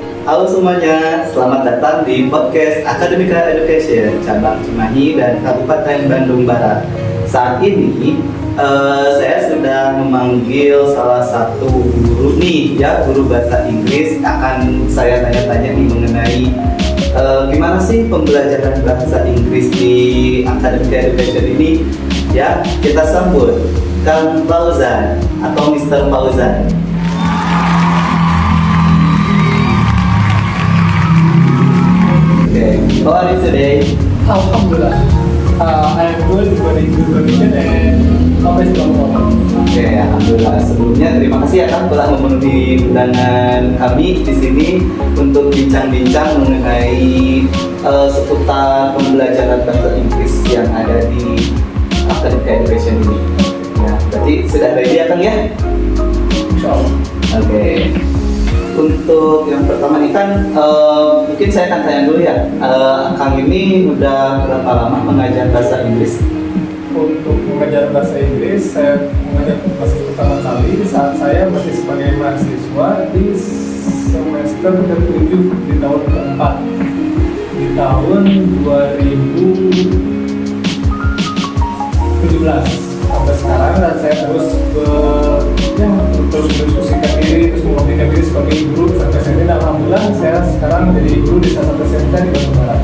Halo semuanya, selamat datang di podcast Akademika Education cabang Cimahi dan Kabupaten Bandung Barat. Saat ini saya sudah memanggil salah satu guru nih, ya, guru bahasa Inggris. Akan saya tanya-tanya nih mengenai gimana sih pembelajaran bahasa Inggris di Akademika Education ini. Ya, kita sambut Kang Fauzan atau Mr. Fauzan. How are you today? Alhamdulillah. I am good, very good condition and always welcome. Oke, alhamdulillah. Sebelumnya terima kasih ya Kang telah memenuhi undangan kami di sini untuk bincang-bincang mengenai seputar pembelajaran bahasa Inggris yang ada di Akademika Education ini. Ya, berarti sudah ready ya Kang ya? Insyaallah. Oke. Untuk yang pertama nih kan mungkin saya akan tanya dulu ya, Kang ini udah berapa lama mengajar bahasa Inggris? Untuk mengajar bahasa Inggris, saya mengajar bahasa pertama kali saat saya masih sebagai mahasiswa di semester ke-7 di tahun keempat di tahun 2017 sampai sekarang, dan saya terus mendiskusikan diri, terus mengabdikan diri sebagai guru sampai saat ini. Alhamdulillah saya sekarang menjadi guru di salah satu SMK di Bandung Barat.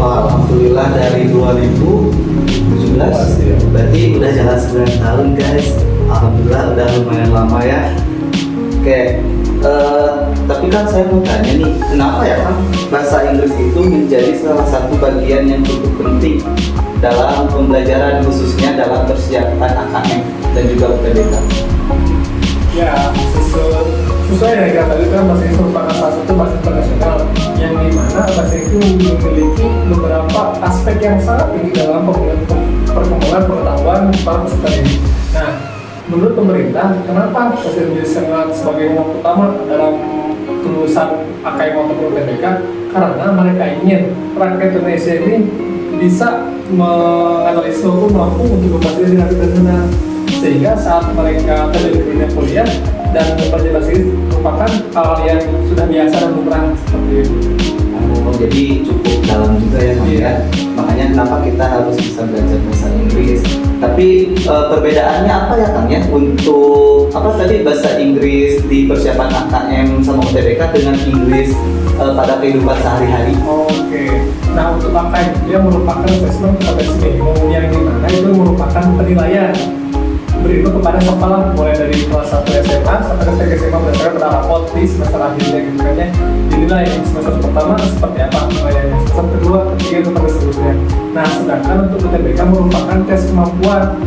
Wah, alhamdulillah dari 2017 ya. Berarti udah jalan 9 tahun guys. Alhamdulillah udah lumayan lama ya. Oke, tapi kan saya mau tanya nih, kenapa ya Kang bahasa Inggris itu menjadi salah satu bagian yang cukup penting dalam pembelajaran, khususnya dalam persiapan AKM dan juga UTBK? Ya, sesuai yang kita tadi kan bahasa Inggris merupakan salah satu bahasa internasional yang dimana bahasa Inggris memiliki beberapa aspek yang sangat tinggi dalam perkembangan pengetahuan para peserta didik. Nah, menurut pemerintah, kenapa bahasa Inggris sangat sebagai nomor utama dalam kelulusan AKM maupun UTBK? Karena mereka ingin rakyat Indonesia ini bisa menganalisis maupun mampu untuk berbahasa Inggris dengan benar, sehingga saat mereka terjun ke dunia kuliah dan belajar bahasa Inggris merupakan hal yang sudah biasa dan lumrah seperti itu. Oh, jadi cukup dalam juga ya Kang ya. Makanya kenapa kita harus bisa belajar bahasa Inggris. Tapi perbedaannya apa ya Kang ya untuk apa tadi bahasa Inggris di persiapan AKM sama UTBK dengan Inggris pada kehidupan sehari-hari? Oke. Nah, untuk AKM dia merupakan assessment kompetensi minimum yang dimana itu merupakan penilaian beribu kepada sekolah mulai dari kelas 1 SMA sampai ke SMA berdasarkan pada rapot di semester akhirnya gitu kan ya. Dinilai semester pertama seperti apa penilaiannya, semester kedua, ketiga, keempat dan seterusnya. Nah, sedangkan untuk UTBK merupakan tes kemampuan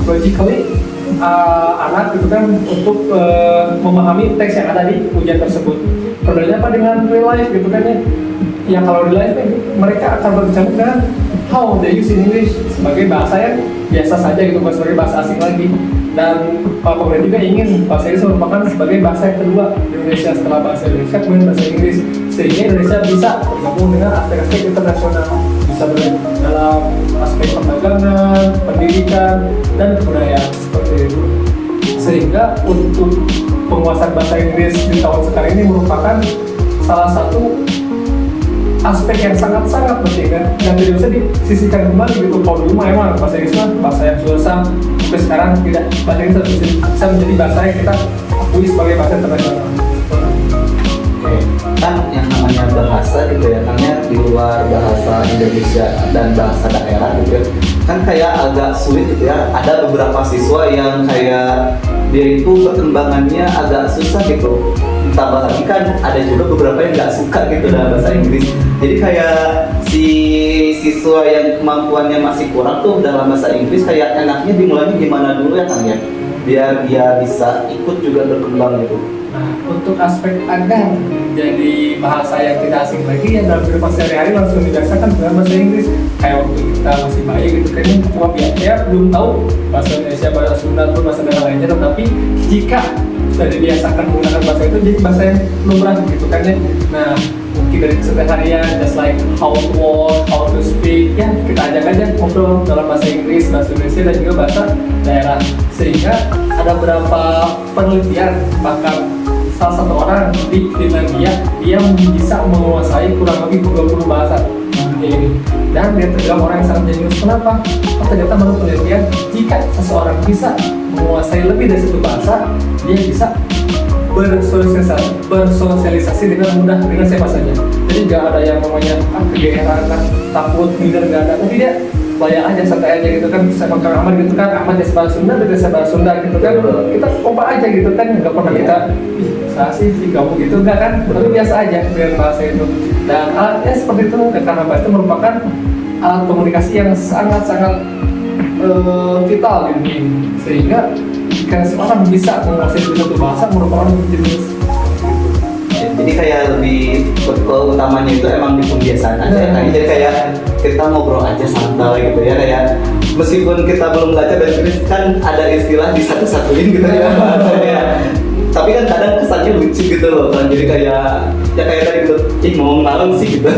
logically anak gitu kan untuk memahami teks yang ada di ujian tersebut. Perbedaannya apa dengan real life gitu kan ya? Yang kalau real life mereka akan berkecamuk dengan how they use English sebagai bahasa yang biasa saja gitu, bukan sebagai bahasa asing lagi. Dan pemerintah juga ingin bahasa Inggris merupakan sebagai bahasa yang kedua di Indonesia setelah bahasa Indonesia, kemudian bahasa Inggris, sehingga Indonesia bisa bergabung dengan aspek-aspek internasional, bisa dalam aspek perdagangan, pendidikan, dan kebudayaan seperti itu. Sehingga untuk penguasaan bahasa Inggris di tahun sekarang ini merupakan salah satu aspek yang sangat-sangat penting dan tidak bisa disisihkan kembali gitu. Kalau dulu emang bahasa Inggris bahasa yang susah, tapi sekarang tidak, bahasa Inggris bisa menjadi bahasa yang kita akui sebagai bahasa internasional. Oke, kan yang namanya bahasa gitu ya Kang ya, di luar bahasa Indonesia dan bahasa daerah gitu ya, kan kayak agak sulit gitu ya. Ada beberapa siswa yang kayak dia itu perkembangannya agak susah gitu. Tambah lagi kan ada juga beberapa yang nggak suka gitu dalam bahasa Inggris. Jadi kayak si siswa yang kemampuannya masih kurang tuh dalam bahasa Inggris, kayak enaknya dimulainya gimana dulu ya Kang ya, biar dia bisa ikut juga berkembang gitu. Nah, untuk aspek agar jadi bahasa yang tidak asing lagi yang dalam kehidupan sehari-hari langsung dibiasakan dengan bahasa Inggris. Kayak waktu kita masih bayi gitu kan, cuma ya belum tahu bahasa Indonesia, bahasa Sunda atau bahasa daerah lainnya, tetapi jika sudah dibiasakan menggunakan bahasa itu jadi bahasa yang lumrah gitu kan ya. Nah, mungkin dari keseharian, just like how to walk, how to speak, ya kita ajak aja ngobrol dalam bahasa Inggris, bahasa Indonesia dan juga bahasa daerah. Sehingga ada beberapa penelitian bahkan salah satu orang di Finlandia, dia bisa menguasai kurang lebih 20 bahasa ini. Dan dia terbilang orang yang sangat jenius. Kenapa? Karena ternyata menurut penelitian, jika seseorang bisa menguasai lebih dari satu bahasa, dia bisa bersosialisasi dengan mudah dengan siapa saja. Jadi nggak ada yang namanya kegeeran, takut, minder, nggak ada. Tapi dia bayar aja, santai aja gitu kan. Sama Kang Ahmad gitu kan, Ahmad bahasa Sunda, dia bahasa Sunda gitu kan. Kita kompak aja gitu kan, nggak pernah kita saya sih kamu gitu enggak kan, tapi biasa aja dengan bahasa itu. Dan alatnya seperti itu, dan karena bahasa itu merupakan alat komunikasi yang sangat-sangat vital di dunia ini. Sehingga jika seorang bisa menguasai satu bahasa merupakan jenis. Jadi kayak lebih utamanya itu emang di pembiasaan aja ya kan. Jadi kayak kita ngobrol aja santai gitu ya, kayak meskipun kita belum belajar dan tulis kan ada istilah disatu-satuin gitu ya bahasanya. Tapi kan kadang kesannya lucu gitu loh kan, jadi kayak ya kayak tadi gitu, ngomong naon sih gitu.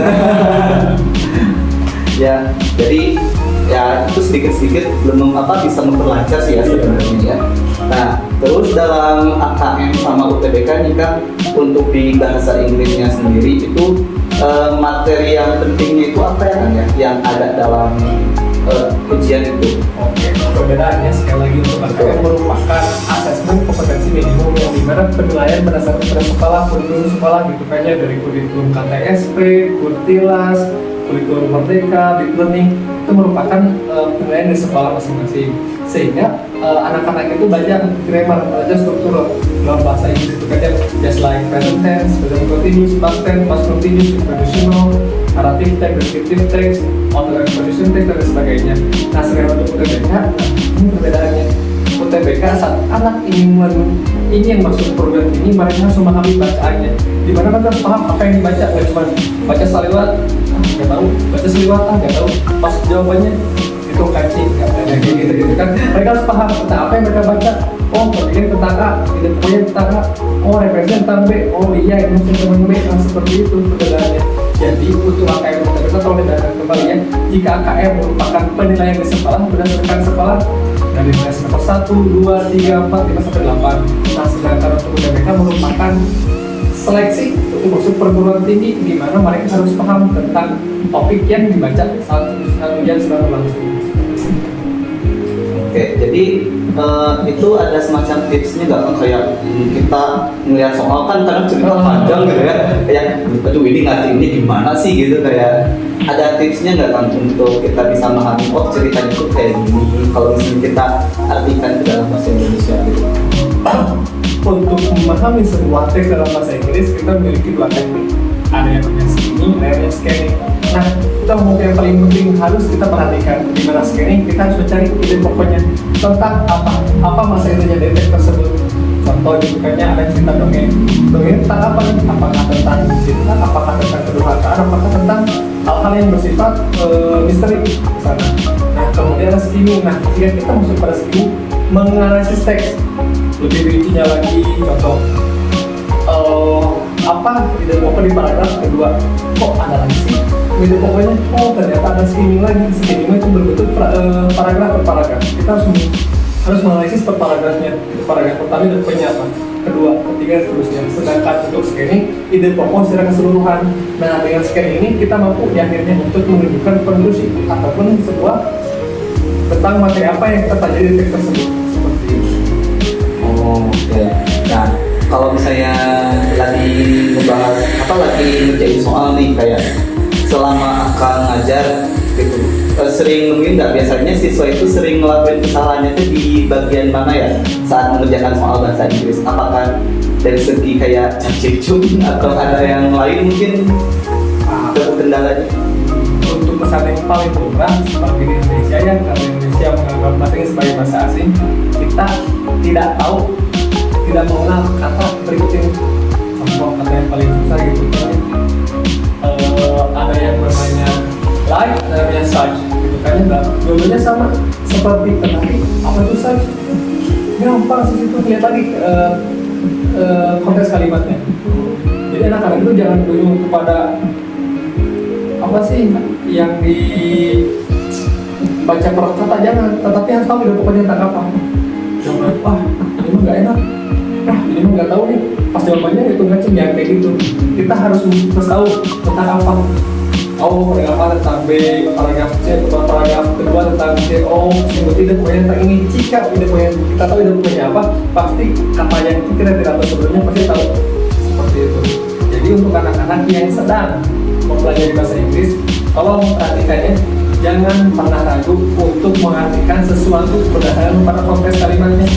Ya, jadi ya itu sedikit-sedikit belum bisa memperlancar sih ya sebenarnya ya. Nah, terus dalam AKM sama UTBK nih kan, untuk di bahasa Inggrisnya sendiri itu materi yang pentingnya itu apa ya kan ya, yang ada dalam ujian itu? Oke, perbedaannya sekali lagi untuk AKM merupakan asesmen kompetensi minimum yang dimana penilaian berdasarkan pada kurikulum sekolah gitu kan ya, dari kurikulum KTSP, Kurtilas, kurikulum Merdeka, Deep Learning, itu merupakan penilaian dari sekolah masing-masing. Sehingga anak-anak itu belajar grammar, belajar struktur dalam bahasa Inggris itu kan ya, just like present tense, present continuous, past tense, past continuous, expositional, narrative text, descriptive text, auto exposition text, dan sebagainya. Nah, sedangkan untuk UTBK, ini perbedaannya. UTBK saat anak ini yang masuk program ini, mereka harus memahami bacaannya. Dimana mereka harus paham apa yang dibaca, nggak cuma baca seliwat, nggak tahu, baca seliwat, nggak tahu, pas jawabannya itu kancing, nggak ada kayak gitu kan. Mereka harus paham tentang apa yang mereka baca. Oh, ini tentang A, ini pokoknya tentang A. Oh, referensi tentang B. Oh iya, ini tentang B. Nah, seperti itu perbedaannya. Jadi untuk AKM kita tolong didatang kembali ya. Jika AKM merupakan penilaian di sekolah berdasarkan sekolah dari semester 1, 2, 3, 4, 5 sampai 8. Nah, sedangkan untuk UTBK merupakan seleksi untuk masuk perguruan tinggi, di mana mereka harus paham tentang topik yang dibaca saat ujian sedang berlangsung. Oke, jadi itu ada semacam tipsnya nggak kan, kayak kita ngelihat soal kan kadang cerita panjang gitu ya, kayak aduh ini ngerti ini gimana sih gitu, kayak ada tipsnya nggak kan untuk kita bisa memahami oh ceritanya itu kayak gini kalau misalnya kita artikan ke dalam bahasa Indonesia gitu. Untuk memahami sebuah teks dalam bahasa Inggris kita memiliki dua teknik, ada yang namanya skimming, ada yang namanya scanning. Nah, kita ngomong yang paling penting harus kita perhatikan di mana scanning, kita harus mencari ide pokoknya tentang apa masa intinya dari teks tersebut. Contoh bukannya ada cerita dongeng tentang apa nih? Apakah tentang cinta, apakah tentang kedurhakaan, apakah tentang hal-hal yang bersifat misteri sana. Nah, kemudian ada skimming. Nah, jika kita masuk pada skimming, menganalisis teks lebih rincinya lagi, contoh apa ide pokok di paragraf kedua, kok ada lagi sih ide pokoknya, oh ternyata ada skimming lagi. Skimming itu berbentuk paragraf per paragraf. Kita harus menganalisis per paragrafnya, paragraf pertama dan apa, kedua, ketiga, seterusnya. Sedangkan untuk scanning, ide pokok secara keseluruhan. Nah, dengan scanning ini kita mampu di akhirnya untuk menunjukkan konklusi ataupun sebuah tentang materi apa yang kita pelajari di teks tersebut. Seperti itu. Oh, oke. Nah, kalau misalnya lagi ngebahas lagi ngerjain soal nih, kayak selama akan ngajar gitu, sering nemuin nggak biasanya siswa itu sering ngelakuin kesalahannya itu di bagian mana ya saat mengerjakan soal bahasa Inggris? Apakah dari segi kayak cacing atau ada yang lain mungkin kendalanya? Untuk pesan yang paling lumrah seperti di Indonesia ya, karena Indonesia menganggap bahasa Inggris sebagai bahasa asing, kita tidak tahu, tidak mengenal kata berikut ini. Contoh kata yang paling susah gitu kan, ada yang namanya like, ada yang namanya such gitu kan ya, dua-duanya sama seperti tetapi apa itu such? Gampang sih itu, lihat lagi konteks kalimatnya. Jadi anak-anak itu jangan dulu kepada apa sih yang dibaca per kata, jangan, tetapi harus tahu ide pokoknya tentang apa. Jangan, wah ini mah nggak enak, wah ini mah nggak tahu nih, pas jawabannya itu ngaceng ya kayak gitu. Kita harus tahu tentang apa. Oh, paragraf A tentang B, paragraf C atau paragraf kedua tentang C. Oh, tidak punya tentang ini. Jika tidak punya, kita tahu tidak punya apa, pasti kata yang kita tidak tahu sebelumnya pasti tahu. Seperti itu. Jadi untuk anak-anak yang sedang mempelajari bahasa Inggris, kalau memperhatikannya, jangan pernah ragu untuk mengartikan sesuatu berdasarkan pada konteks kalimatnya.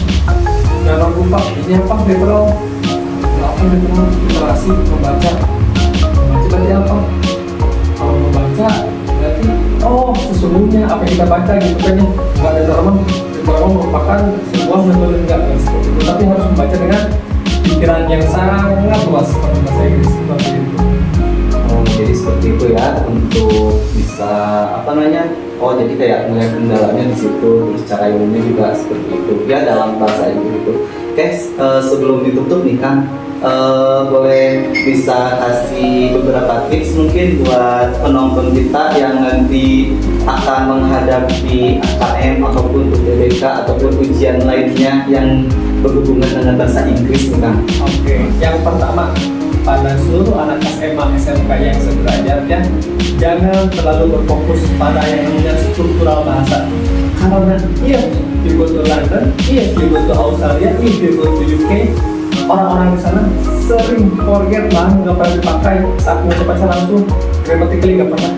Jangan lupa ini apa literal, apa literal, literasi, membaca berarti apa? Kalau membaca berarti oh sesungguhnya apa yang kita baca gitu kan ya, nggak ada norma. Norma merupakan sebuah metode enggak seperti itu, tapi harus membaca dengan pikiran yang sangat luas seperti bahasa Inggris seperti itu. Oh, jadi seperti itu ya untuk bisa apa namanya? Oh, jadi kayak melihat kendalanya di situ, terus cara ilmunya juga seperti itu ya dalam bahasa Inggris itu. Oke, sebelum ditutup nih kan, boleh bisa kasih beberapa tips mungkin buat penonton kita yang nanti akan menghadapi AKM ataupun UTBK ataupun ujian lainnya yang berhubungan dengan bahasa Inggris nih kan. Oke, yang pertama pada seluruh anak SMA SMK yang sederajat ya, jangan terlalu berfokus pada yang namanya struktural bahasa. Karena if you go to London, if you go to Australia, if you go to UK, orang-orang di sana sering forget lah, nggak pernah dipakai saat mau baca langsung, grammatically nggak pernah.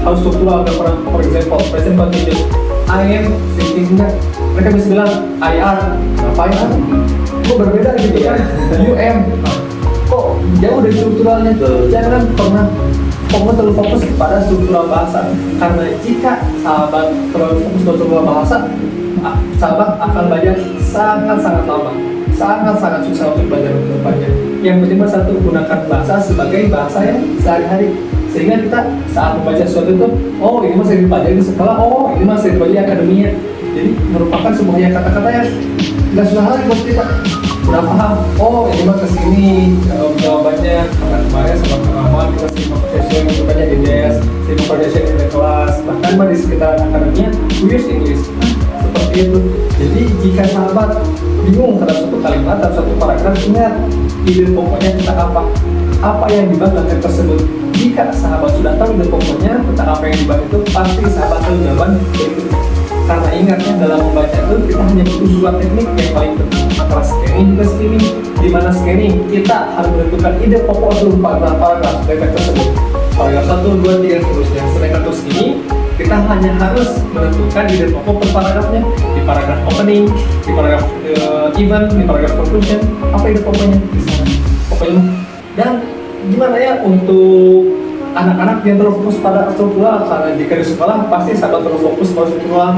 Harus struktural nggak pernah. For example, present continuous, I am thinking that. Mereka bisa bilang I are, ngapain ah? Kok berbeda gitu kan? You am. Kok jauh dari strukturalnya. Jangan pernah terlalu fokus kepada struktural bahasa, karena jika sahabat terlalu fokus ke struktural bahasa, sahabat akan belajar sangat-sangat lama, sangat-sangat susah untuk belajar ke depannya. Yang penting satu, gunakan bahasa sebagai bahasa yang sehari-hari, sehingga kita saat membaca sesuatu itu, oh ini masih dipelajari di sekolah, oh ini masih dipelajari akademinya. Jadi merupakan sebuah kata-kata yang nggak susah lagi buat kita. Udah paham, oh ini mah kesini jawabannya kemarin sama pengamal kita simak session jawabannya di DS, simak session di kelas, bahkan di sekitar akademinya we use English seperti itu. Jadi jika sahabat bingung terhadap satu kalimat atau satu paragraf, ingat ide pokoknya tentang apa yang dibahas dalam teks tersebut. Jika sahabat sudah tahu ide pokoknya tentang apa yang dibahas itu, pasti sahabat tahu jawaban berikut. Karena ingatnya dalam membaca itu kita hanya butuh dua teknik yang paling penting, antara scanning plus skimming. Di mana scanning kita harus menentukan ide pokok seluruh paragraf dari teks tersebut, paragraf 1, 2, 3 seterusnya. Sedangkan untuk skimming kita hanya harus menentukan ide pokok per paragrafnya, di paragraf opening, di paragraf event, di paragraf conclusion, apa ide pokoknya di sana pokoknya. Dan gimana ya untuk anak-anak yang terlalu fokus pada struktural, karena jika di sekolah pasti sahabat terlalu fokus pada struktural,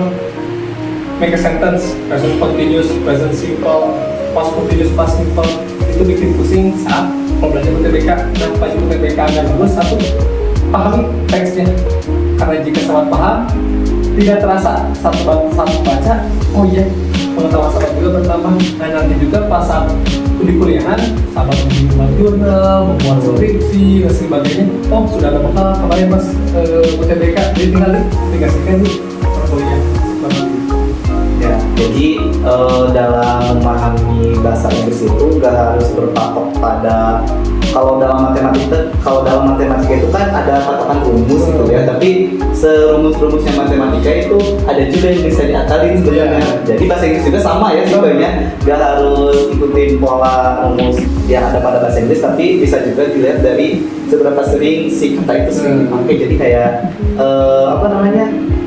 make a sentence, present continuous, present simple, past continuous, past simple, itu bikin pusing saat belajar UTBK. Nah, pas UTBK agak bagus, satu, pahami teksnya, karena jika sahabat paham, tidak terasa saat baca, oh iya, pengetahuan sahabat juga bertambah. Nah, nanti juga pas saat di kuliahan, sahabat membuat jurnal, membuat skripsi, dan sebagainya. Oh, sudah ada bekal kemarin pas UTBK, jadi tinggal dikasihkan di perkuliahan. Ya, jadi dalam memahami bahasa Inggris itu nggak harus berpatok pada kalau dalam matematika itu kan ada patokan rumus gitu ya, tapi serumus-rumusnya matematika itu ada juga yang bisa diakalin sebenarnya. Jadi bahasa Inggris juga sama ya sebenarnya, nggak harus ikutin pola rumus yang ada pada bahasa Inggris, tapi bisa juga dilihat dari seberapa sering si kata itu sering dipakai. Jadi kayak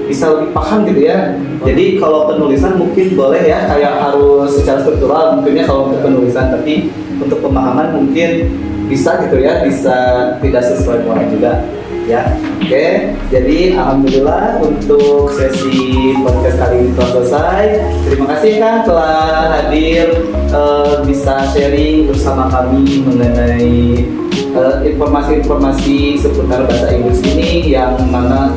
bisa lebih paham gitu ya. Jadi kalau penulisan mungkin boleh ya kayak harus secara struktural mungkinnya kalau untuk penulisan, tapi untuk pemahaman mungkin bisa gitu ya, bisa tidak sesuai pola juga ya. Oke, jadi alhamdulillah untuk sesi podcast kali ini telah selesai. Terima kasih Kang telah hadir, bisa sharing bersama kami mengenai informasi-informasi seputar bahasa Inggris ini yang mana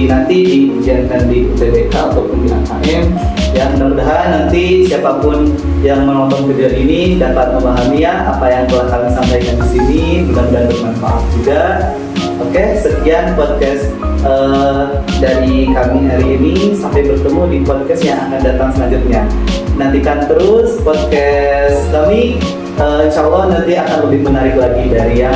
nanti diujiankan di UTBK ataupun di AKM. Ya, mudah-mudahan nanti siapapun yang menonton video ini dapat memahami ya apa yang telah kami sampaikan di sini. Mudah-mudahan bermanfaat juga. Oke. Oke, sekian podcast dari kami hari ini. Sampai bertemu di podcast yang akan datang selanjutnya. Nantikan terus podcast kami. Insya Allah nanti akan lebih menarik lagi dari yang